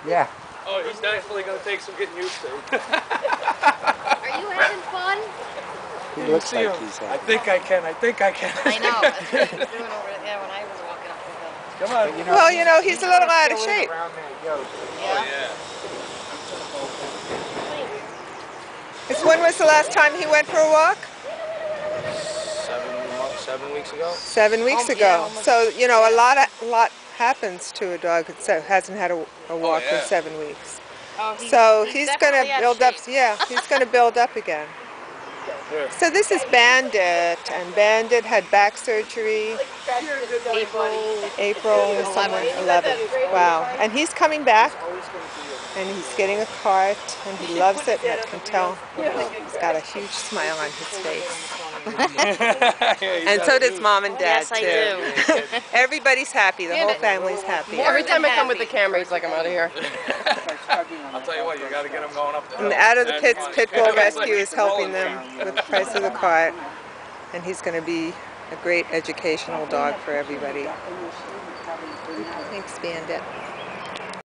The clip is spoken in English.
Yeah. Oh, he's definitely going to take some getting used to. Are you having fun? He looks like he's I think I can. I think I can. I know. That's what he was doing over there when I was walking up with him. Come on. But, Well, you know, he's a little out of shape. Oh, yeah. When was the last time he went for a walk? 7 weeks ago. 7 weeks Oh, ago. yeah, almost. So, you know, a lot happens to a dog that hasn't had a walk yeah. in 7 weeks. Oh, So he's going definitely to out of build up. shape. Yeah, he's going to build up again. Good. So this is Bandit, and Bandit had back surgery April 11th. Wow. And he's coming back, and he's getting a cart, and he loves it, and I can tell he's got a huge smile on his face. And so does Mom and Dad, Yes, I too. do. Everybody's happy. The whole family's happy. Every time I come with the camera, he's like, I'm out of here. I'll tell you what, you got to get him going up there. And out of the pits, Pitbull Rescue is helping them with the price of the cart, and he's going to be a great educational dog for everybody. Thanks, Bandit.